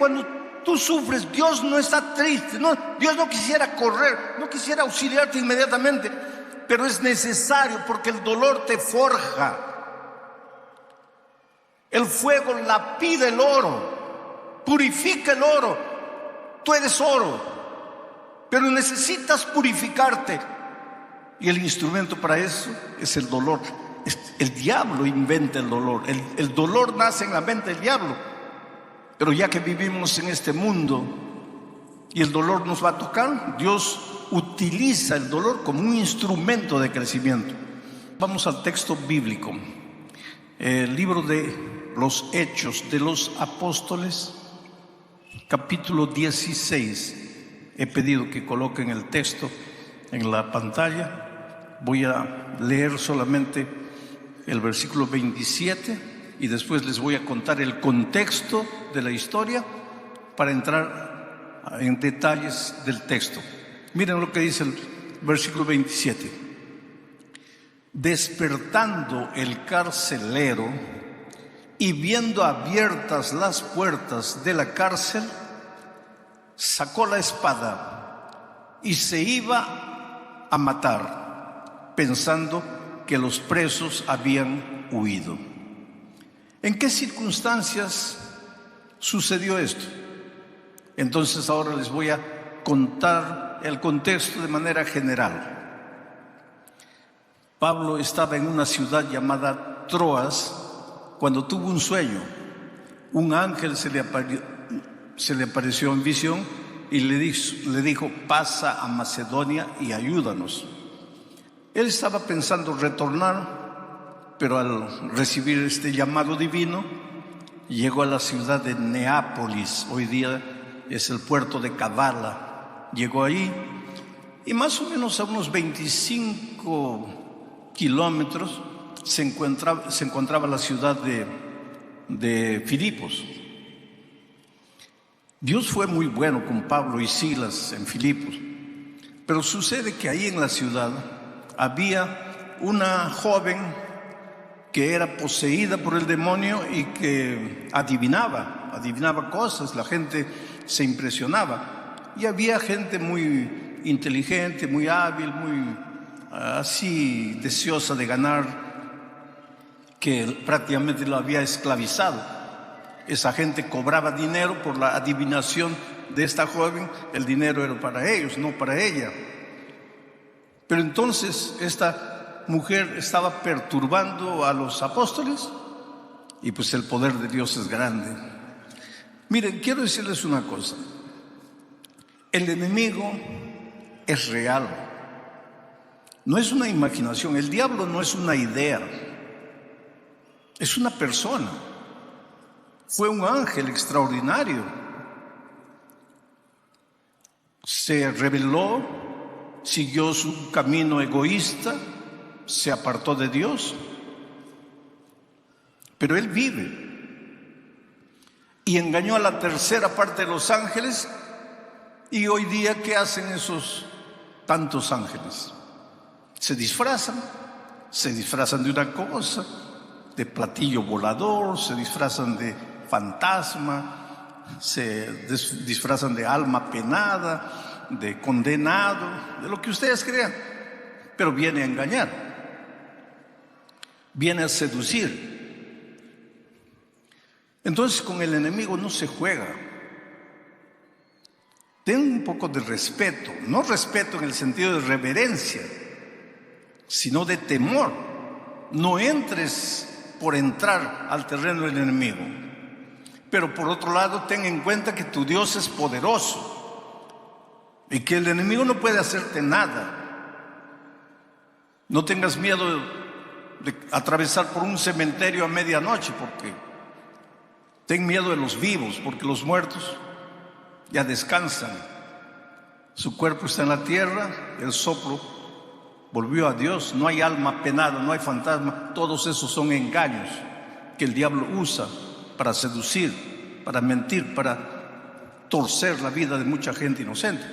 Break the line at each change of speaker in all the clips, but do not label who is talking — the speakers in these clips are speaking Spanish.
cuando tú sufres, Dios no está triste, no, Dios no quisiera correr, no quisiera auxiliarte inmediatamente, pero es necesario porque el dolor te forja. El fuego lapida el oro, purifica el oro. Tú eres oro, pero necesitas purificarte. Y el instrumento para eso es el dolor. El diablo inventa el dolor. El dolor nace en la mente del diablo. Pero ya que vivimos en este mundo y el dolor nos va a tocar, Dios utiliza el dolor como un instrumento de crecimiento. Vamos al texto bíblico. El libro de los Hechos de los Apóstoles, capítulo 16. He pedido que coloquen el texto en la pantalla. Voy a leer solamente el versículo 27 y después les voy a contar el contexto de la historia para entrar en detalles del texto. Miren lo que dice el versículo 27. Despertando el carcelero y viendo abiertas las puertas de la cárcel, sacó la espada y se iba a matar, pensando que los presos habían huido. ¿En qué circunstancias sucedió esto? Entonces ahora les voy a contar el contexto de manera general. Pablo estaba en una ciudad llamada Troas cuando tuvo un sueño. Un ángel se le apareció en visión y le dijo: pasa a Macedonia y ayúdanos. Él estaba pensando retornar, pero al recibir este llamado divino, llegó a la ciudad de Neápolis. Hoy día es el puerto de Kavala. Llegó ahí y más o menos a unos 25 kilómetros se encontraba la ciudad de Filipos. Dios fue muy bueno con Pablo y Silas en Filipos, pero sucede que ahí en la ciudad había una joven que era poseída por el demonio y que adivinaba cosas. La gente se impresionaba y había gente muy inteligente, muy hábil, muy así deseosa de ganar, que prácticamente lo había esclavizado. Esa gente cobraba dinero por la adivinación de esta joven. El dinero era para ellos, no para ella. Pero entonces esta mujer estaba perturbando a los apóstoles y pues el poder de Dios es grande. Miren, quiero decirles una cosa. El enemigo es real. No es una imaginación. El diablo no es una idea. Es una persona. Fue un ángel extraordinario. Se rebeló, siguió su camino egoísta, se apartó de Dios, pero él vive y engañó a la tercera parte de los ángeles. Y hoy día, ¿qué hacen esos tantos ángeles? Se disfrazan de una cosa, de platillo volador, se disfrazan de fantasma, se disfrazan de alma penada, de condenado, de lo que ustedes crean, pero viene a engañar, viene a seducir. Entonces con el enemigo no se juega. Ten un poco de respeto, no respeto en el sentido de reverencia, sino de temor. No entres por entrar al terreno del enemigo. Pero por otro lado, ten en cuenta que tu Dios es poderoso y que el enemigo no puede hacerte nada. No tengas miedo de atravesar por un cementerio a medianoche, porque ten miedo de los vivos, porque los muertos ya descansan. Su cuerpo está en la tierra, el soplo volvió a Dios. No hay alma penada, no hay fantasma. Todos esos son engaños que el diablo usa para seducir, para mentir, para torcer la vida de mucha gente inocente.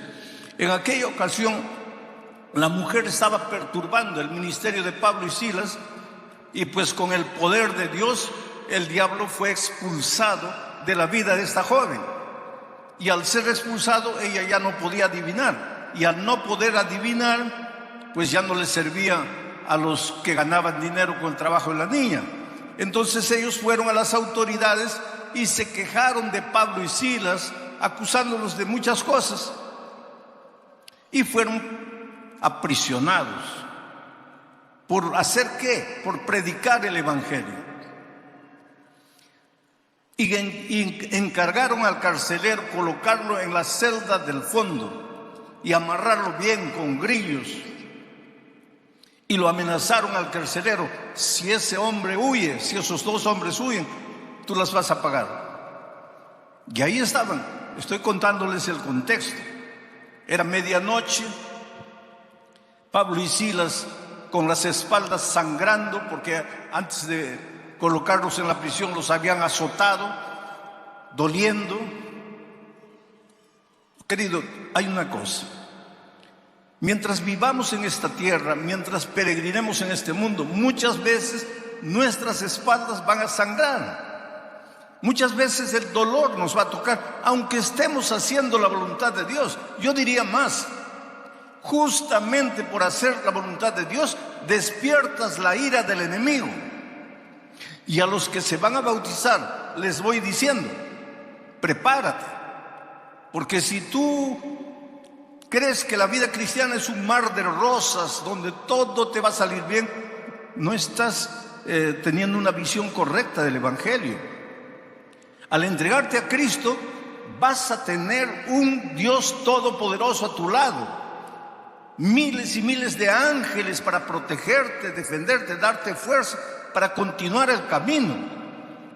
En aquella ocasión, la mujer estaba perturbando el ministerio de Pablo y Silas, y pues con el poder de Dios, el diablo fue expulsado de la vida de esta joven. Y al ser expulsado, ella ya no podía adivinar. Y al no poder adivinar, pues ya no le servía a los que ganaban dinero con el trabajo de la niña. Entonces ellos fueron a las autoridades y se quejaron de Pablo y Silas, acusándolos de muchas cosas. Y fueron aprisionados. ¿Por hacer qué? Por predicar el evangelio. Y encargaron al carcelero colocarlo en la celda del fondo y amarrarlo bien con grillos. Y lo amenazaron al carcelero: si ese hombre huye, si esos dos hombres huyen, tú las vas a pagar. Y ahí estaban. Estoy contándoles el contexto. Era medianoche. Pablo y Silas con las espaldas sangrando, porque antes de colocarlos en la prisión los habían azotado, doliendo. Querido, hay una cosa. Mientras vivamos en esta tierra, mientras peregrinemos en este mundo, muchas veces nuestras espaldas van a sangrar. Muchas veces el dolor nos va a tocar, aunque estemos haciendo la voluntad de Dios. Yo diría más, justamente por hacer la voluntad de Dios, despiertas la ira del enemigo. Y a los que se van a bautizar les voy diciendo: prepárate, porque si tú crees que la vida cristiana es un mar de rosas donde todo te va a salir bien, no estás teniendo una visión correcta del evangelio. Al entregarte a Cristo, vas a tener un Dios todopoderoso a tu lado, miles y miles de ángeles para protegerte, defenderte, darte fuerza para continuar el camino.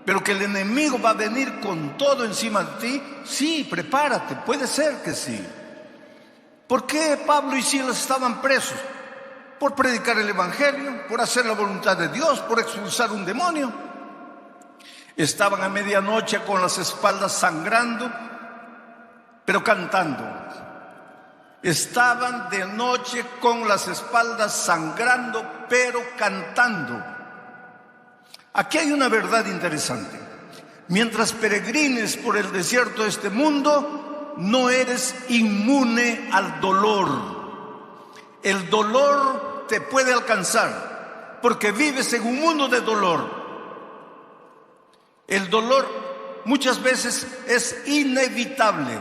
Pero que el enemigo va a venir con todo encima de ti, sí, prepárate, puede ser que sí. ¿Por qué Pablo y Silas estaban presos? Por predicar el evangelio, por hacer la voluntad de Dios, por expulsar un demonio. Estaban a medianoche con las espaldas sangrando, pero cantando. Estaban de noche con las espaldas sangrando, pero cantando. Aquí hay una verdad interesante. Mientras peregrines por el desierto de este mundo, no eres inmune al dolor. El dolor te puede alcanzar porque vives en un mundo de dolor. El dolor muchas veces es inevitable,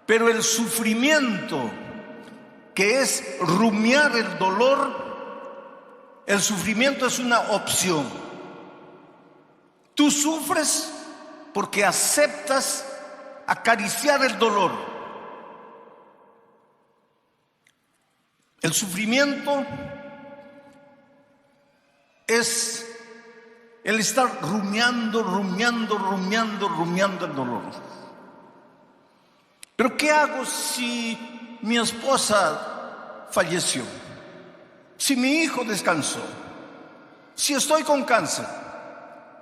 pero el sufrimiento, que es rumiar el dolor, el sufrimiento es una opción. Tú sufres porque aceptas acariciar el dolor. El sufrimiento es el estar rumiando el dolor. Pero ¿qué hago si mi esposa falleció? Si mi hijo descansó, si estoy con cáncer,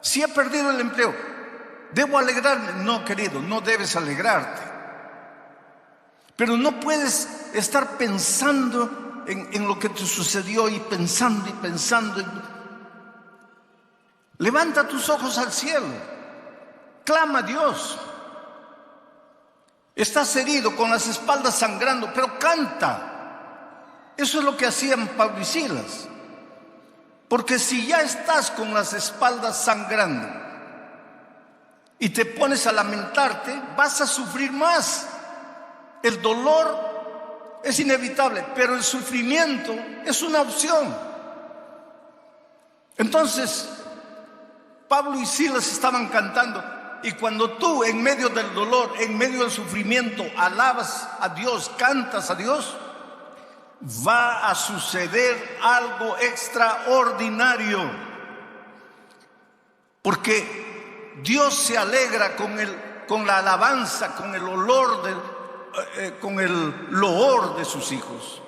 si he perdido el empleo, ¿debo alegrarme? No, querido, no debes alegrarte. Pero no puedes estar pensando en lo que te sucedió y pensando. Levanta tus ojos al cielo, clama a Dios. Estás herido, con las espaldas sangrando, pero canta. Eso es lo que hacían Pablo y Silas. Porque si ya estás con las espaldas sangrando y te pones a lamentarte, vas a sufrir más. El dolor es inevitable, pero el sufrimiento es una opción. Entonces, Pablo y Silas estaban cantando, y cuando tú en medio del dolor, en medio del sufrimiento, alabas a Dios, cantas a Dios, va a suceder algo extraordinario. Porque Dios se alegra con la alabanza, con el olor, con el loor de sus hijos.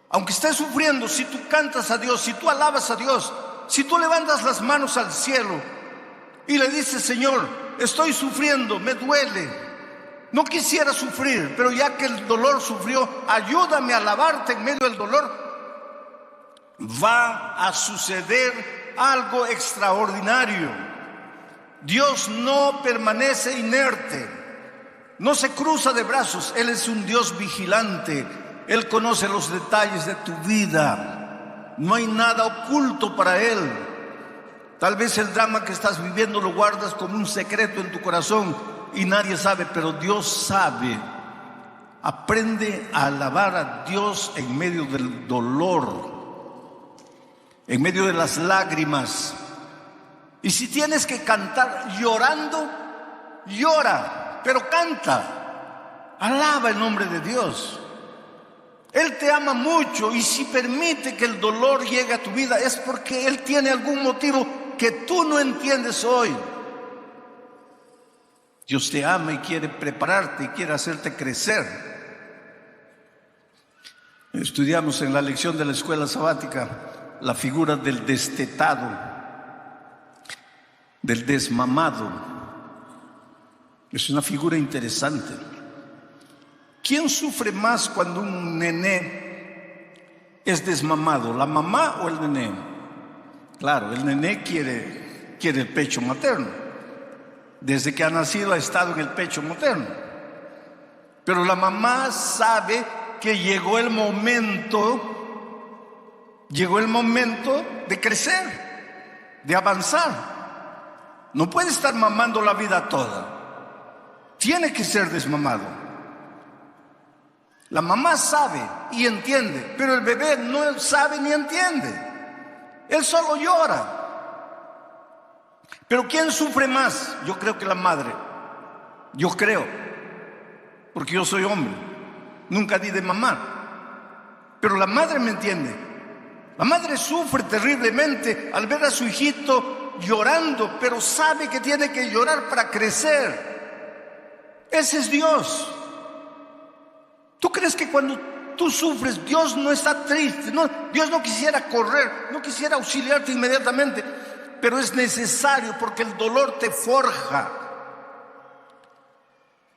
Aunque estés sufriendo, si tú cantas a Dios, si tú alabas a Dios, si tú levantas las manos al cielo y le dices: Señor, estoy sufriendo, me duele, no quisiera sufrir, pero ya que el dolor sufrió, ayúdame a alabarte en medio del dolor, va a suceder algo extraordinario. Dios no permanece inerte. no se cruza de brazos. Él es un Dios vigilante. Él conoce los detalles de tu vida. No hay nada oculto para Él. Tal vez el drama que estás viviendo lo guardas como un secreto en tu corazón y nadie sabe, pero Dios sabe. Aprende a alabar a Dios en medio del dolor, en medio de las lágrimas. Y si tienes que cantar llorando, llora, pero canta. Alaba el nombre de Dios. Él te ama mucho, y si permite que el dolor llegue a tu vida es porque Él tiene algún motivo que tú no entiendes hoy. Dios te ama y quiere prepararte y quiere hacerte crecer. Estudiamos en la lección de la escuela sabática la figura del destetado, del desmamado. Es una figura interesante. ¿Quién sufre más cuando un nené es desmamado? ¿La mamá o el nené? Claro, el nené quiere el pecho materno. Desde que ha nacido ha estado en el pecho materno. Pero la mamá sabe que llegó el momento de crecer, de avanzar. No puede estar mamando la vida toda. Tiene que ser desmamado. La mamá sabe y entiende, pero el bebé no sabe ni entiende. Él solo llora. Pero ¿quién sufre más? Yo creo que la madre. Yo creo, porque yo soy hombre. Nunca di de mamá. Pero la madre me entiende. La madre sufre terriblemente al ver a su hijito llorando, pero sabe que tiene que llorar para crecer. Ese es Dios. ¿Tú crees que cuando tú sufres, Dios no está triste? No, Dios no quisiera correr, no quisiera auxiliarte inmediatamente, pero es necesario porque el dolor te forja.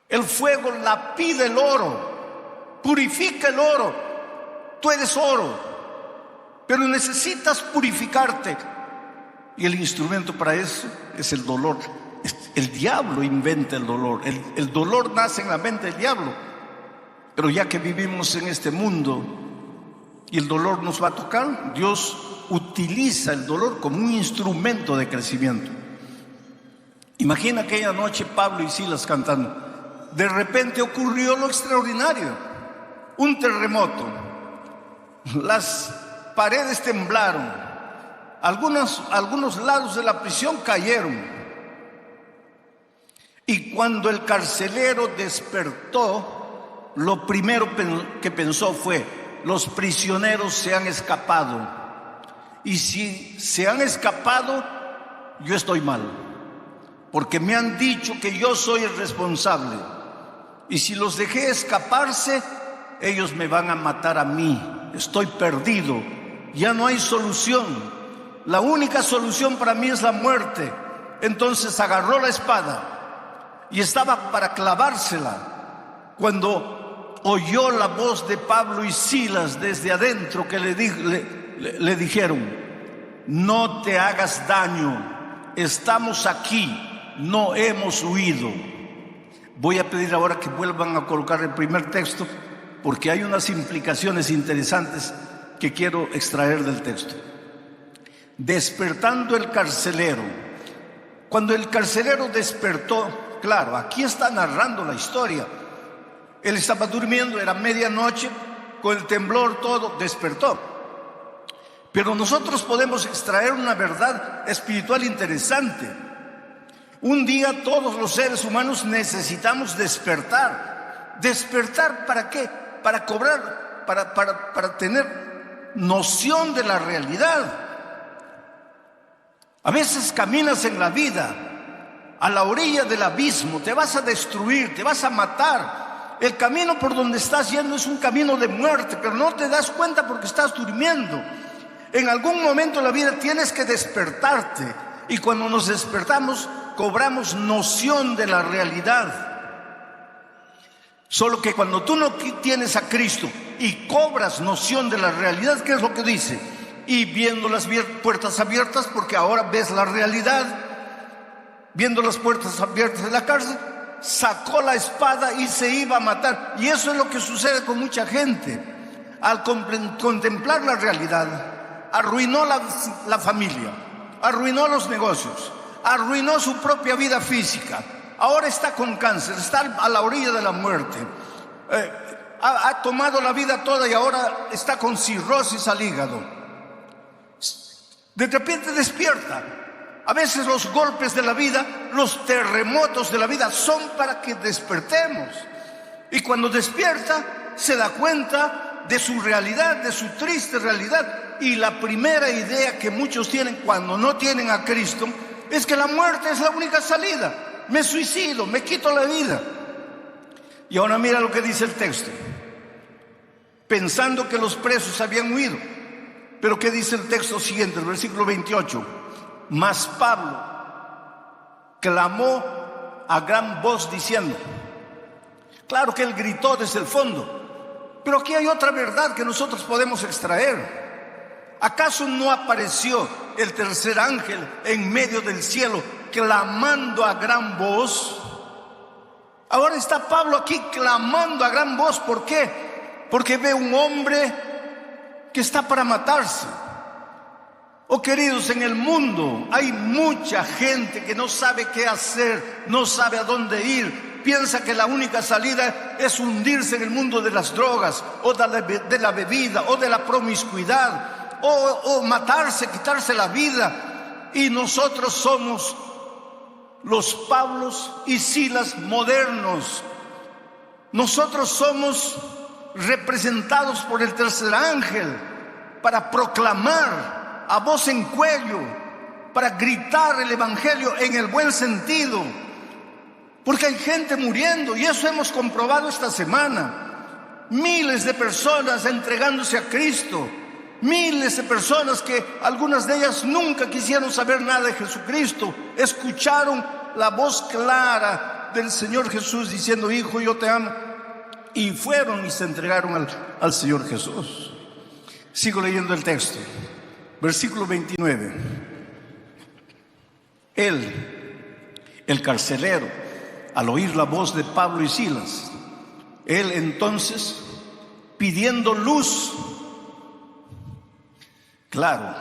El fuego lapida el oro, purifica el oro. Tú eres oro, pero necesitas purificarte. Y el instrumento para eso es el dolor. El diablo inventa el dolor. El dolor nace en la mente del diablo. Pero ya que vivimos en este mundo y el dolor nos va a tocar, Dios utiliza el dolor como un instrumento de crecimiento. Imagina aquella noche Pablo y Silas cantando. De repente ocurrió lo extraordinario. Un terremoto. Las paredes temblaron. Algunos lados de la prisión cayeron. Y cuando el carcelero despertó, lo primero que pensó fue: los prisioneros se han escapado. Y si se han escapado, yo estoy mal, porque me han dicho que yo soy el responsable. Y si los dejé escaparse, ellos me van a matar a mí. Estoy perdido, ya no hay solución. La única solución para mí es la muerte. Entonces agarró la espada y estaba para clavársela, cuando oyó la voz de Pablo y Silas desde adentro, que le dijeron: no te hagas daño, estamos aquí, no hemos huido. Voy a pedir ahora que vuelvan a colocar el primer texto, porque hay unas implicaciones interesantes que quiero extraer del texto. Despertando el carcelero. Cuando el carcelero despertó, claro, aquí está narrando la historia. Él estaba durmiendo, era medianoche, con el temblor todo, despertó. Pero nosotros podemos extraer una verdad espiritual interesante. Un día todos los seres humanos necesitamos despertar. ¿Despertar para qué? Para cobrar, para tener noción de la realidad. A veces caminas en la vida a la orilla del abismo, te vas a destruir, te vas a matar. El camino por donde estás yendo es un camino de muerte, pero no te das cuenta porque estás durmiendo. En algún momento de la vida tienes que despertarte, y cuando nos despertamos cobramos noción de la realidad. Solo que cuando tú no tienes a Cristo y cobras noción de la realidad, ¿qué es lo que dice? Y viendo las puertas abiertas, porque ahora ves la realidad, viendo las puertas abiertas de la cárcel, sacó la espada y se iba a matar. Y eso es lo que sucede con mucha gente. Al contemplar la realidad, arruinó la familia, arruinó los negocios, arruinó su propia vida física. Ahora está con cáncer, está a la orilla de la muerte. Ha tomado la vida toda y ahora está con cirrosis al hígado. De repente despierta. A veces los golpes de la vida, los terremotos de la vida son para que despertemos. Y cuando despierta, se da cuenta de su realidad, de su triste realidad. Y la primera idea que muchos tienen cuando no tienen a Cristo es que la muerte es la única salida. Me suicido, me quito la vida. Y ahora mira lo que dice el texto. Pensando que los presos habían huido. Pero ¿qué dice el texto siguiente, el versículo 28? Mas Pablo clamó a gran voz diciendo. Claro que él gritó desde el fondo, pero aquí hay otra verdad que nosotros podemos extraer. ¿Acaso no apareció el tercer ángel en medio del cielo clamando a gran voz? Ahora está Pablo aquí clamando a gran voz. ¿Por qué? Porque ve un hombre que está para matarse. Oh queridos, en el mundo hay mucha gente que no sabe qué hacer, no sabe a dónde ir, piensa que la única salida es hundirse en el mundo de las drogas, o de la bebida, o de la promiscuidad, o matarse, quitarse la vida. Y nosotros somos los Pablos y Silas modernos. Nosotros somos representados por el tercer ángel para proclamar a voz en cuello, para gritar el evangelio en el buen sentido, porque hay gente muriendo, y eso hemos comprobado esta semana. Miles de personas entregándose a Cristo, miles de personas que algunas de ellas nunca quisieron saber nada de Jesucristo, escucharon la voz clara del Señor Jesús diciendo: hijo, yo te amo, y fueron y se entregaron al Señor Jesús. Sigo leyendo el texto. Versículo 29. Él, el carcelero, al oír la voz de Pablo y Silas, él entonces, pidiendo luz. Claro,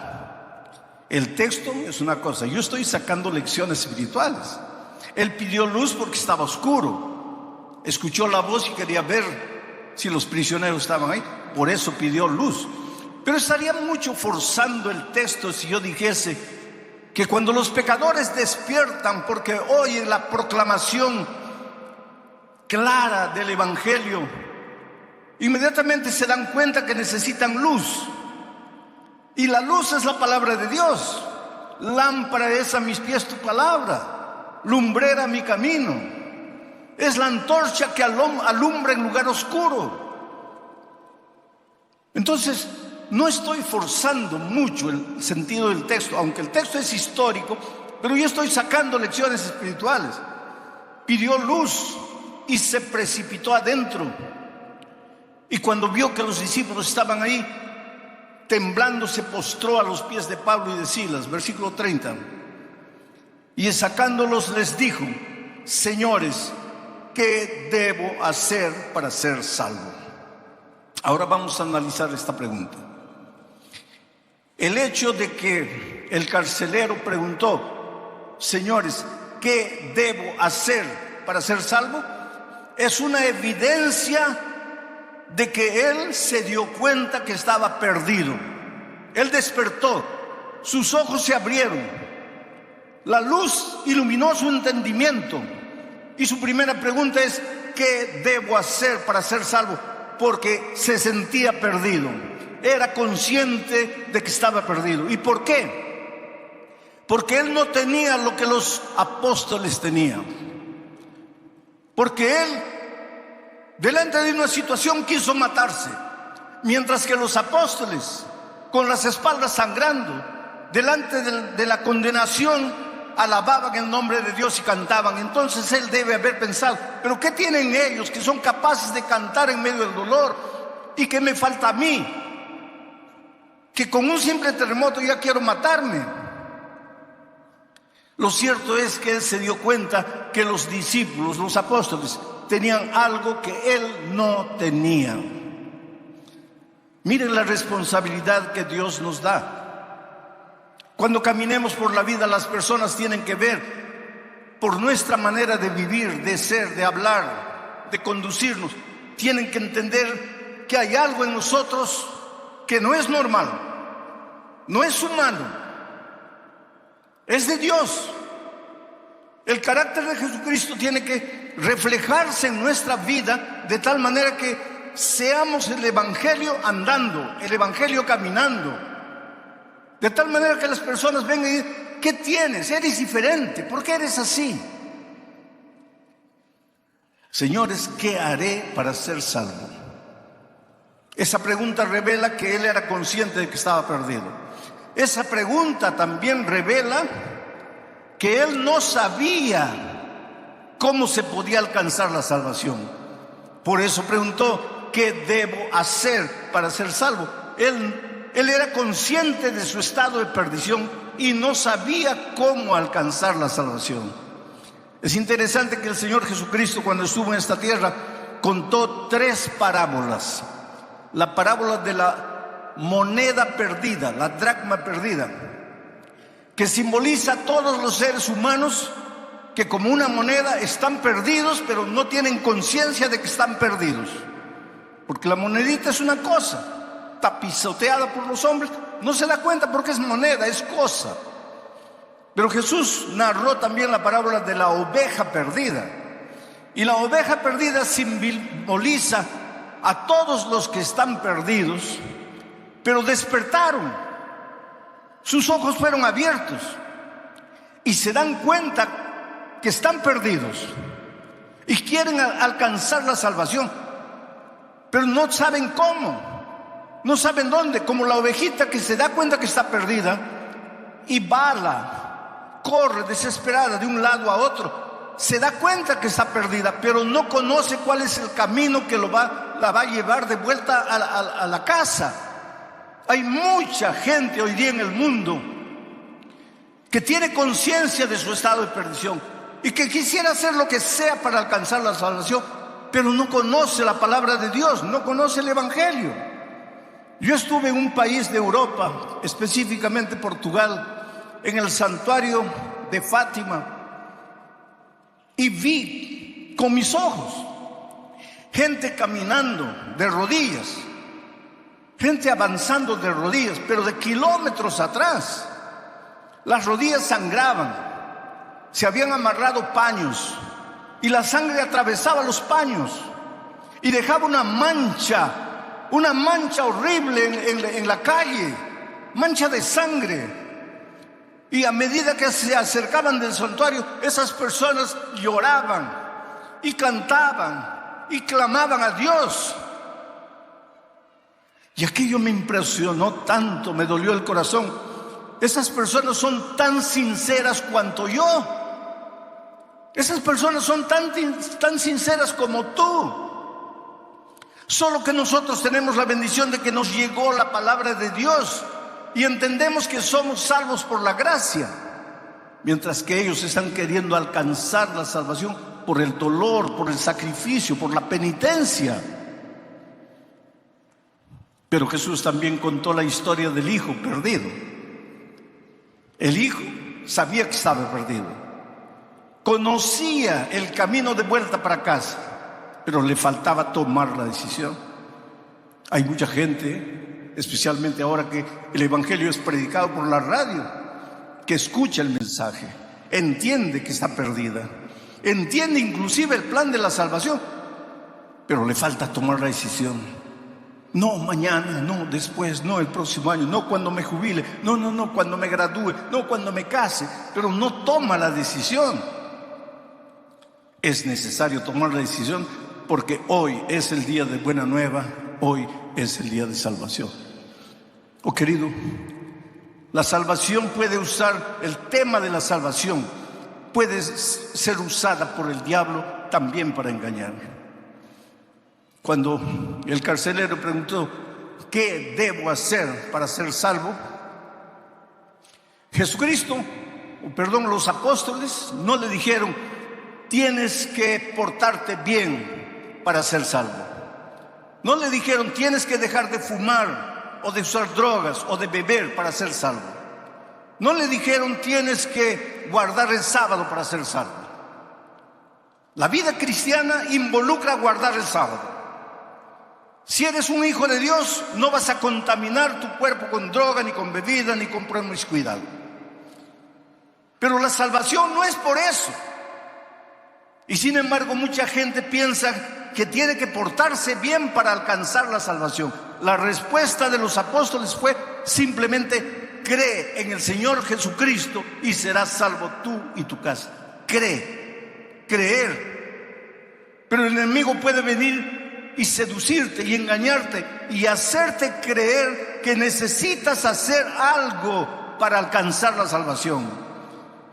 el texto es una cosa, yo estoy sacando lecciones espirituales. Él pidió luz porque estaba oscuro. Escuchó la voz y quería ver si los prisioneros estaban ahí. Por eso pidió luz. Pero estaría mucho forzando el texto si yo dijese que cuando los pecadores despiertan porque oyen la proclamación clara del evangelio, inmediatamente se dan cuenta que necesitan luz. Y la luz es la palabra de Dios. Lámpara es a mis pies tu palabra, lumbrera mi camino. Es la antorcha que alumbra en lugar oscuro. Entonces, no estoy forzando mucho el sentido del texto, aunque el texto es histórico, pero yo estoy sacando lecciones espirituales. Pidió luz y se precipitó adentro. Y cuando vio que los discípulos estaban ahí, temblando se postró a los pies de Pablo y de Silas. Versículo 30. Y sacándolos les dijo: señores, ¿qué debo hacer para ser salvo? Ahora vamos a analizar esta pregunta. El hecho de que el carcelero preguntó: señores, ¿qué debo hacer para ser salvo? Es una evidencia de que él se dio cuenta que estaba perdido. Él despertó, sus ojos se abrieron, la luz iluminó su entendimiento, y su primera pregunta es: ¿qué debo hacer para ser salvo? Porque se sentía perdido, era consciente de que estaba perdido. ¿Y por qué? Porque él no tenía lo que los apóstoles tenían. Porque él, delante de una situación, quiso matarse, mientras que los apóstoles, con las espaldas sangrando, delante de la condenación, alababan el nombre de Dios y cantaban. Entonces él debe haber pensado: ¿pero qué tienen ellos que son capaces de cantar en medio del dolor? ¿Y qué me falta a mí? Que con un simple terremoto ya quiero matarme. Lo cierto es que él se dio cuenta que los discípulos, los apóstoles, tenían algo que él no tenía. Miren la responsabilidad que Dios nos da. Cuando caminemos por la vida, las personas tienen que ver por nuestra manera de vivir, de ser, de hablar, de conducirnos. Tienen que entender que hay algo en nosotros que no es normal, no es humano, es de Dios. El carácter de Jesucristo tiene que reflejarse en nuestra vida de tal manera que seamos el Evangelio andando, el Evangelio caminando. De tal manera que las personas vengan y digan: ¿qué tienes? Eres diferente. ¿Por qué eres así? Señores, ¿qué haré para ser salvo? Esa pregunta revela que él era consciente de que estaba perdido. Esa pregunta también revela que él no sabía cómo se podía alcanzar la salvación. Por eso preguntó: ¿qué debo hacer para ser salvo? Él era consciente de su estado de perdición y no sabía cómo alcanzar la salvación. Es interesante que el Señor Jesucristo, cuando estuvo en esta tierra, contó 3 parábolas. La parábola de la moneda perdida, la dracma perdida, que simboliza a todos los seres humanos que como una moneda están perdidos, pero no tienen conciencia de que están perdidos. Porque la monedita es una cosa, está pisoteada por los hombres, no se da cuenta porque es moneda, es cosa. Pero Jesús narró también la parábola de la oveja perdida. Y la oveja perdida simboliza a todos los que están perdidos, pero despertaron. Sus ojos fueron abiertos y se dan cuenta que están perdidos y quieren alcanzar la salvación, pero no saben cómo, no saben dónde, como la ovejita que se da cuenta que está perdida y bala, corre desesperada de un lado a otro, se da cuenta que está perdida, pero no conoce cuál es el camino que la va a llevar de vuelta a la casa. Hay mucha gente hoy día en el mundo que tiene conciencia de su estado de perdición y que quisiera hacer lo que sea para alcanzar la salvación, pero no conoce la palabra de Dios, no conoce el Evangelio. Yo estuve en un país de Europa, específicamente Portugal, en el santuario de Fátima, y vi con mis ojos gente caminando de rodillas, gente avanzando de rodillas, pero de kilómetros atrás. Las rodillas sangraban, se habían amarrado paños y la sangre atravesaba los paños y dejaba una mancha horrible en la calle, mancha de sangre. Y a medida que se acercaban del santuario, esas personas lloraban y cantaban y clamaban a Dios. Y aquello me impresionó tanto, me dolió el corazón. Esas personas son tan sinceras cuanto yo. Esas personas son tan sinceras como tú. Solo que nosotros tenemos la bendición de que nos llegó la palabra de Dios y entendemos que somos salvos por la gracia, mientras que ellos están queriendo alcanzar la salvación por el dolor, por el sacrificio, por la penitencia. Pero Jesús también contó la historia del hijo perdido. El hijo sabía que estaba perdido, conocía el camino de vuelta para casa, pero le faltaba tomar la decisión. Hay mucha gente, especialmente ahora que el Evangelio es predicado por la radio, que escucha el mensaje, entiende que está perdida, entiende inclusive el plan de la salvación, pero le falta tomar la decisión. No mañana, no después, no el próximo año, no cuando me jubile, no cuando me gradúe, no cuando me case, pero no toma la decisión. Es necesario tomar la decisión porque hoy es el día de buena nueva, hoy es el día de salvación. Oh querido, la salvación puede usar, el tema de la salvación puede ser usada por el diablo también para engañar. Cuando el carcelero preguntó: ¿qué debo hacer para ser salvo? Jesucristo los apóstoles no le dijeron: tienes que portarte bien para ser salvo. No le dijeron: tienes que dejar de fumar o de usar drogas o de beber para ser salvo. No le dijeron: tienes que guardar el sábado para ser salvo. La vida cristiana involucra guardar el sábado. Si eres un hijo de Dios, no vas a contaminar tu cuerpo con droga, ni con bebida, ni con promiscuidad. Pero la salvación no es por eso. Y sin embargo, mucha gente piensa que tiene que portarse bien para alcanzar la salvación. La respuesta de los apóstoles fue simplemente: cree en el Señor Jesucristo y serás salvo tú y tu casa. Creer. Pero el enemigo puede venir y seducirte y engañarte y hacerte creer que necesitas hacer algo para alcanzar la salvación.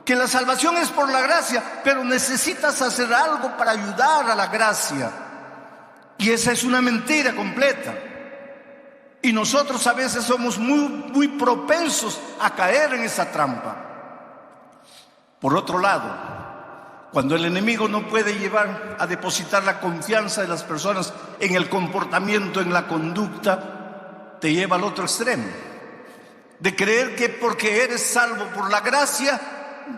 Que la salvación es por la gracia, pero necesitas hacer algo para ayudar a la gracia. Y esa es una mentira completa. Y nosotros a veces somos muy propensos a caer en esa trampa. Por otro lado, cuando el enemigo no puede llevar a depositar la confianza de las personas en el comportamiento, en la conducta, te lleva al otro extremo. De creer que porque eres salvo por la gracia,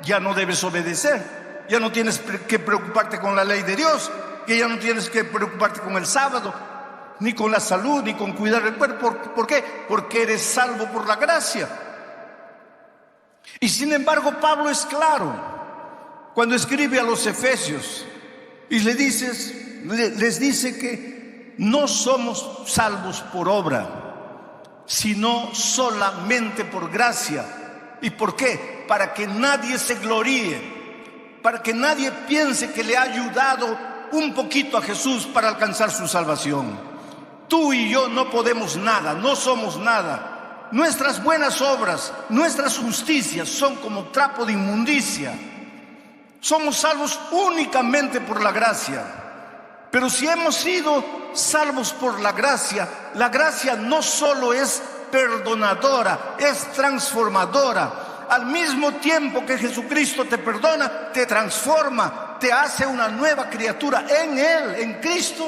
ya no debes obedecer. Ya no tienes que preocuparte con la ley de Dios, que ya no tienes que preocuparte con el sábado, ni con la salud, ni con cuidar el cuerpo. ¿Por qué? Porque eres salvo por la gracia. Y sin embargo, Pablo es claro cuando escribe a los efesios y les dice que no somos salvos por obra, sino solamente por gracia. ¿Y por qué? Para que nadie se gloríe, para que nadie piense que le ha ayudado un poquito a Jesús para alcanzar su salvación. Tú y yo no podemos nada, no somos nada. Nuestras buenas obras, nuestras justicias son como trapo de inmundicia. Somos salvos únicamente por la gracia. Pero si hemos sido salvos por la gracia no solo es perdonadora, es transformadora. Al mismo tiempo que Jesucristo te perdona, te transforma, te hace una nueva criatura en Él, en Cristo,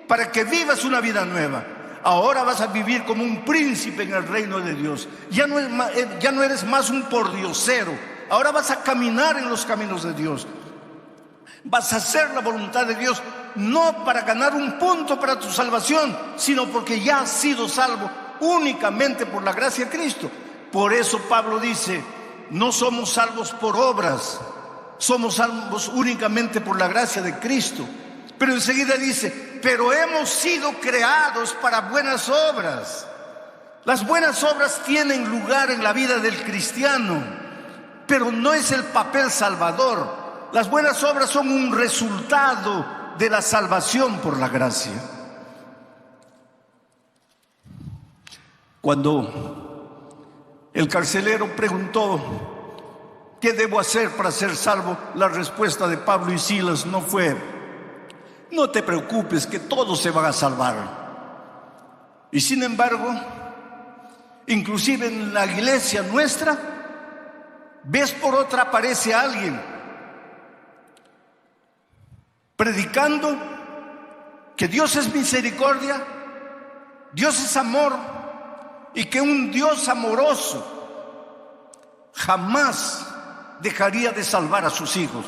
para que vivas una vida nueva. Ahora vas a vivir como un príncipe en el reino de Dios. Ya no eres más un pordiosero. Ahora vas a caminar en los caminos de Dios. Vas a hacer la voluntad de Dios, no para ganar un punto para tu salvación, sino porque ya has sido salvo únicamente por la gracia de Cristo. Por eso Pablo dice: no somos salvos por obras, somos salvos únicamente por la gracia de Cristo. Pero enseguida dice: pero hemos sido creados para buenas obras. Las buenas obras tienen lugar en la vida del cristiano, pero no es el papel salvador. Las buenas obras son un resultado de la salvación por la gracia. Cuando el carcelero preguntó: ¿qué debo hacer para ser salvo?, la respuesta de Pablo y Silas no fue: no te preocupes, que todos se van a salvar. Y sin embargo, inclusive en la iglesia nuestra, vez por otra aparece alguien predicando que Dios es misericordia, Dios es amor, y que un Dios amoroso jamás dejaría de salvar a sus hijos,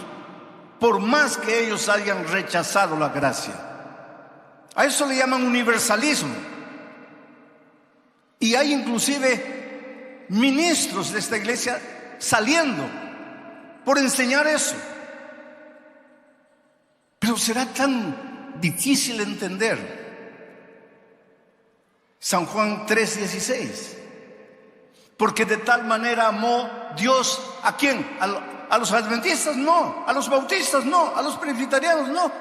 por más que ellos hayan rechazado la gracia. A eso le llaman universalismo. Y hay inclusive ministros de esta iglesia saliendo por enseñar eso. Pero será tan difícil entender. San Juan 3:16. Porque de tal manera amó Dios, ¿a quién? ¿A los adventistas? No. ¿A los bautistas? No. ¿A los presbiterianos? No.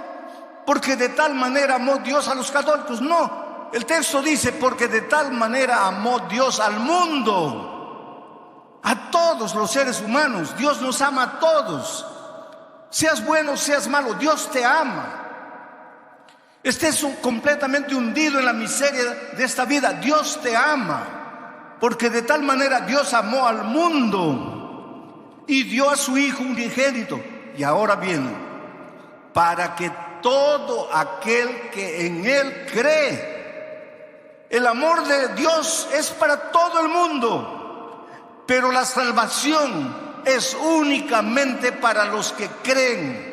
Porque de tal manera amó Dios a los católicos. No. El texto dice: porque de tal manera amó Dios al mundo, a todos los seres humanos. Dios nos ama a todos. Seas bueno, seas malo, Dios te ama. Estés completamente hundido en la miseria de esta vida, Dios te ama. Porque de tal manera Dios amó al mundo. y dio a su Hijo unigénito. Y ahora viene, para que todo aquel que en Él cree. El amor de Dios es para todo el mundo, pero la salvación es únicamente para los que creen.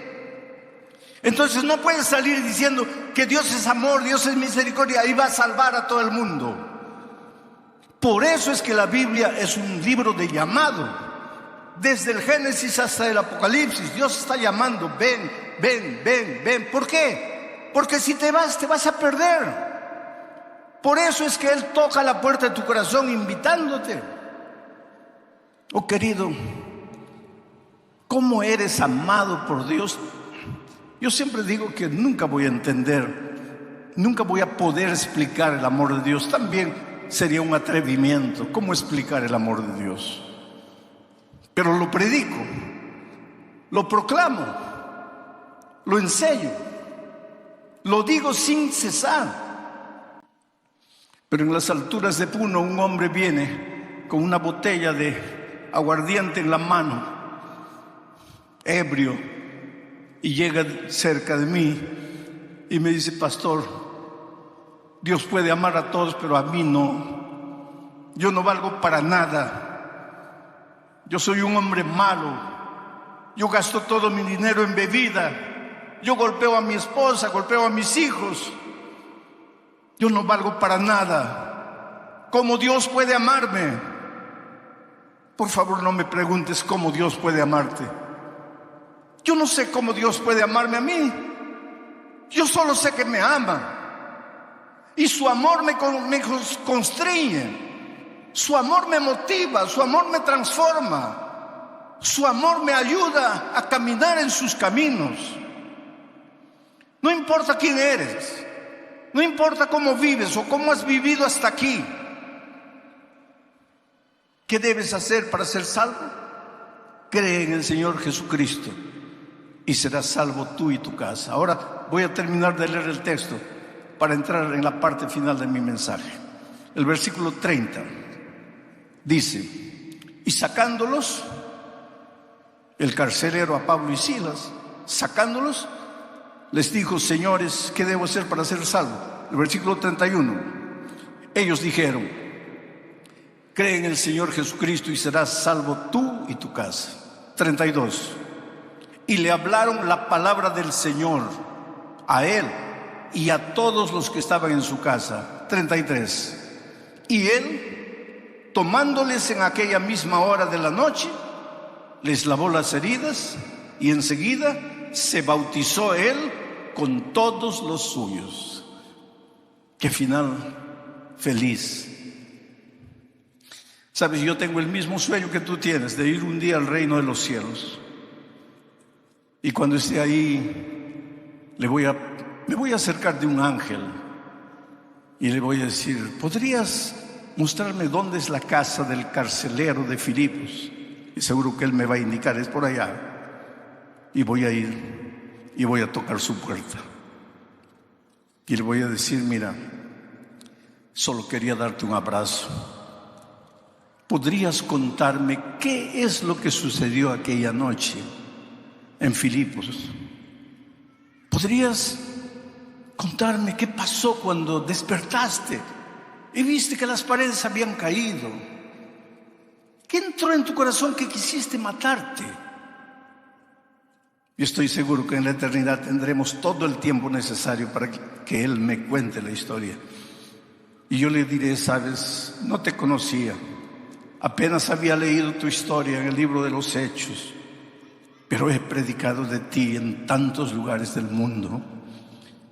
Entonces no puedes salir diciendo que Dios es amor, Dios es misericordia y va a salvar a todo el mundo. Por eso es que la Biblia es un libro de llamado. Desde el Génesis hasta el Apocalipsis, Dios está llamando, ven, ven, ven, ven. ¿Por qué? Porque si te vas a perder. Por eso es que Él toca la puerta de tu corazón invitándote. Oh querido, ¿cómo eres amado por Dios? Yo siempre digo que nunca voy a entender, nunca voy a poder explicar el amor de Dios. También sería un atrevimiento. ¿Cómo explicar el amor de Dios? Pero lo predico, lo proclamo, lo enseño, lo digo sin cesar. Pero en las alturas de Puno un hombre viene con una botella de aguardiente en la mano, ebrio, y llega cerca de mí y me dice: pastor, Dios puede amar a todos, pero a mí no. Yo no valgo para nada. Yo soy un hombre malo. Yo gasto todo mi dinero en bebida. Yo golpeo a mi esposa, golpeo a mis hijos. Yo no valgo para nada. ¿Cómo Dios puede amarme? Por favor, no me preguntes cómo Dios puede amarte. Yo no sé cómo Dios puede amarme a mí. Yo solo sé que me ama. Y su amor me constriñe. Su amor me motiva, su amor me transforma, su amor me ayuda a caminar en sus caminos. No importa quién eres, no importa cómo vives o cómo has vivido hasta aquí. ¿Qué debes hacer para ser salvo? Cree en el Señor Jesucristo y serás salvo tú y tu casa. Ahora voy a terminar de leer el texto para entrar en la parte final de mi mensaje. El versículo 30. Dice: y sacándolos, el carcelero a Pablo y Silas, sacándolos, les dijo: señores, ¿qué debo hacer para ser salvo? El versículo 31. Ellos dijeron: cree en el Señor Jesucristo y serás salvo tú y tu casa. 32. Y le hablaron la palabra del Señor a él y a todos los que estaban en su casa. 33. Y él, tomándoles en aquella misma hora de la noche, les lavó las heridas y enseguida se bautizó él con todos los suyos. Qué final feliz. Sabes, yo tengo el mismo sueño que tú tienes, de ir un día al reino de los cielos. Y cuando esté ahí, me voy a acercar de un ángel y le voy a decir: ¿podrías mostrarme dónde es la casa del carcelero de Filipos? Y seguro que él me va a indicar: es por allá. Y voy a ir y voy a tocar su puerta y le voy a decir: mira, solo quería darte un abrazo. ¿Podrías contarme qué es lo que sucedió aquella noche en Filipos? ¿Podrías contarme qué pasó cuando despertaste y viste que las paredes habían caído? ¿Qué entró en tu corazón que quisiste matarte? Yo estoy seguro que en la eternidad tendremos todo el tiempo necesario para que Él me cuente la historia. Y yo le diré: sabes, no te conocía, apenas había leído tu historia en el libro de los Hechos, pero he predicado de ti en tantos lugares del mundo.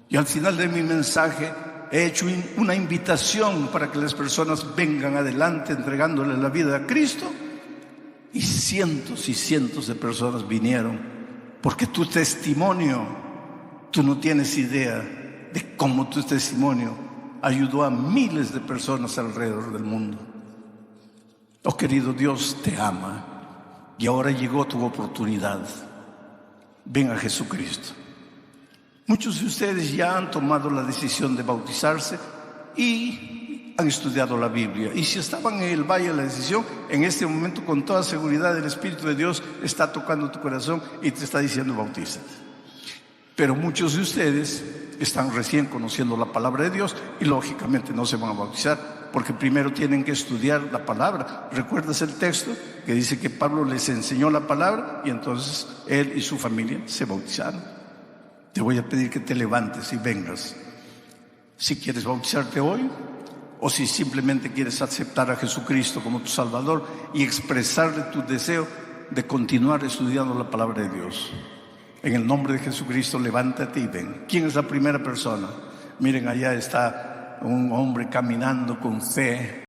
Y al final de mi mensaje he hecho una invitación para que las personas vengan adelante entregándole la vida a Cristo. Y cientos de personas vinieron, porque tu testimonio, tú no tienes idea de cómo tu testimonio ayudó a miles de personas alrededor del mundo. Oh querido, Dios te ama y ahora llegó tu oportunidad. Ven a Jesucristo. Muchos de ustedes ya han tomado la decisión de bautizarse y han estudiado la Biblia. Y si estaban en el valle de la decisión, en este momento con toda seguridad el Espíritu de Dios está tocando tu corazón y te está diciendo bautízate. Pero muchos de ustedes están recién conociendo la palabra de Dios y lógicamente no se van a bautizar, porque primero tienen que estudiar la palabra. ¿Recuerdas el texto que dice que Pablo les enseñó la palabra y entonces él y su familia se bautizaron? Te voy a pedir que te levantes y vengas. Si quieres bautizarte hoy, o si simplemente quieres aceptar a Jesucristo como tu Salvador y expresarle tu deseo de continuar estudiando la palabra de Dios. En el nombre de Jesucristo, levántate y ven. ¿Quién es la primera persona? Miren, allá está un hombre caminando con fe.